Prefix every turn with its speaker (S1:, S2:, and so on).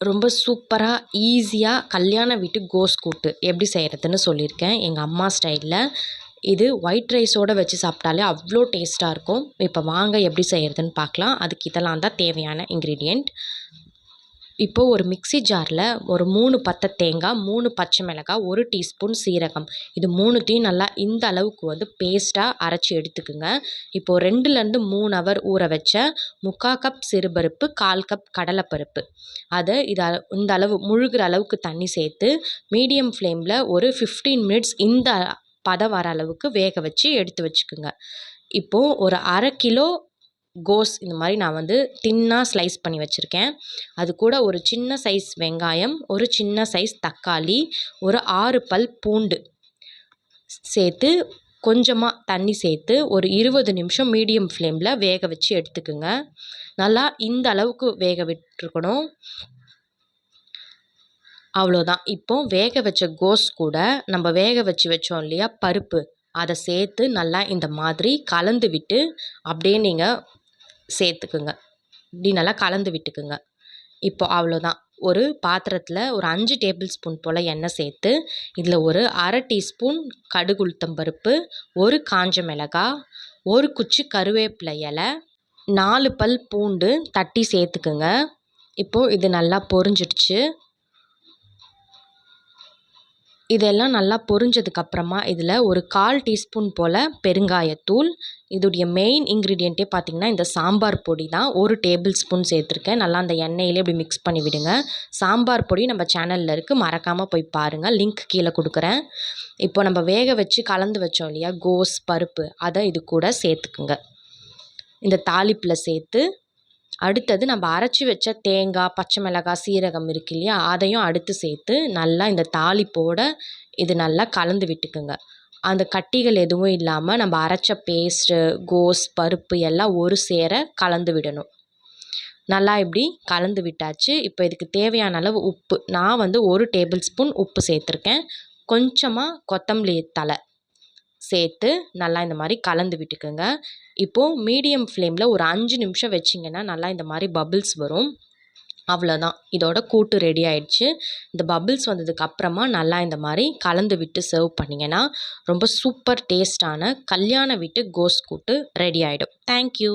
S1: ரொம்ப சூப்பராக ஈஸியாக கல்யாண வீட்டு கோஸ் கூட்டு எப்படி செய்கிறதுன்னு சொல்லியிருக்கேன் எங்கள் அம்மா ஸ்டைலில். இது ஒயிட் ரைஸோடு வச்சு சாப்பிட்டாலே அவ்வளோ டேஸ்ட்டாக இருக்கும். இப்போ வாங்க எப்படி செய்கிறதுன்னு பார்க்கலாம். அதுக்கு இதெல்லாம் தான் தேவையான இன்க்ரீடியண்ட். இப்போது ஒரு மிக்ஸி ஜாரில் ஒரு 3 பத்தை தேங்காய், 3 பச்சை மிளகாய், 1 டீஸ்பூன் சீரகம், இது மூணுத்தையும் நல்லா இந்த அளவுக்கு பேஸ்ட்டாக அரைச்சி எடுத்துக்குங்க. இப்போது 2லேருந்து 3 ஹவர் ஊற வச்ச 3/4 கப் சிறுபருப்பு, 1/4 கப் கடலைப்பருப்பு, அதை இந்த அளவு முழுகிற அளவுக்கு தண்ணி சேர்த்து மீடியம் ஃப்ளேமில் ஒரு 15 மினிட்ஸ் இந்த பதம் வர அளவுக்கு வேக வச்சு எடுத்து வச்சுக்குங்க. இப்போது ஒரு 1/2 கிலோ கோஸ் இந்த மாதிரி நான் தின்னாக ஸ்லைஸ் பண்ணி வச்சுருக்கேன். அது கூட ஒரு சின்ன சைஸ் வெங்காயம், ஒரு சின்ன சைஸ் தக்காளி, ஒரு 6 பல் பூண்டு சேர்த்து கொஞ்சமாக தண்ணி சேர்த்து ஒரு 20 நிமிஷம் மீடியம் ஃப்ளேமில் வேக வச்சு எடுத்துக்குங்க. நல்லா இந்த அளவுக்கு வேக விட்டுருக்கணும். அவ்வளோதான். இப்போ வேக வச்ச கோஸ் கூட நம்ம வேக வச்சோம் இல்லையா பருப்பு, அதை சேர்த்து நல்லா இந்த மாதிரி கலந்து விட்டு அப்படியே நீங்கள் சேர்த்துக்குங்க. இப்படி நல்லா கலந்து விட்டுக்குங்க. இப்போ அவ்வளோதான். ஒரு பாத்திரத்தில் ஒரு 5 டேபிள் ஸ்பூன் போல் எண்ணெய் சேர்த்து இதில் ஒரு 1/2 டீஸ்பூன் கடுகு உளுத்தம் பருப்பு, ஒரு காஞ்ச மிளகாய், ஒரு குச்சி கருவேப்பிலை இலை, 4 பல் பூண்டு தட்டி சேர்த்துக்குங்க. இப்போது இது நல்லா பொரிஞ்சிடுச்சு. இதெல்லாம் நல்லா பொரிஞ்சதுக்கப்புறமா இதில் ஒரு 1/4 டீஸ்பூன் போல் பெருங்காயத்தூள், இதோடைய மெயின் இன்க்ரீடியண்ட்டே பார்த்திங்கன்னா இந்த சாம்பார் பொடி தான். 1 டேபிள் ஸ்பூன் சேர்த்துருக்கேன். நல்லா அந்த எண்ணெயிலே இப்படி மிக்ஸ் பண்ணி விடுங்க. சாம்பார் பொடி நம்ம சேனலில் இருக்குது, மறக்காமல் போய் பாருங்கள், லிங்க் கீழே கொடுக்குறேன். இப்போ நம்ம வேக வச்சு கலந்து வச்சோம் இல்லையா கோஸ் பருப்பு, அதை இது கூட சேர்த்துக்குங்க. இந்த தாளிப்பில் சேர்த்து அடுத்தது நம்ம அரைச்சி வச்ச தேங்காய், பச்சை மிளகாய், சீரகம் இருக்கு இல்லையா, அதையும் அடுத்து சேர்த்து நல்லா இந்த தாளிப்போட இது நல்லா கலந்து விட்டுக்குங்க. அந்த கட்டிகள் எதுவும் இல்லாமல் நம்ம அரைச்ச பேஸ்ட்டு, கோஸ், பருப்பு எல்லாம் ஒரு சேர கலந்து விடணும். நல்லா இப்படி கலந்து விட்டாச்சு. இப்போ இதுக்கு தேவையான அளவு உப்பு, நான் 1 டேபிள் ஸ்பூன் உப்பு சேர்த்துருக்கேன். கொஞ்சமாக கொத்தமல்லி தழை சேர்த்து நல்லா இந்த மாதிரி கலந்து விட்டுக்குங்க. இப்போது மீடியம் ஃப்ளேமில் ஒரு 5 நிமிஷம் வச்சிங்கன்னா நல்லா இந்த மாதிரி பபிள்ஸ் வரும். அவ்வளோதான், இதோட கூட்டு ரெடி ஆயிடுச்சு. இந்த பபிள்ஸ் வந்ததுக்கப்புறமா நல்லா இந்த மாதிரி கலந்து விட்டு சர்வ் பண்ணிங்கன்னா ரொம்ப சூப்பர் டேஸ்டான கல்யாண வீட்டு கோஸ் கூட்டு ரெடி ஆகிடும். தேங்க்யூ.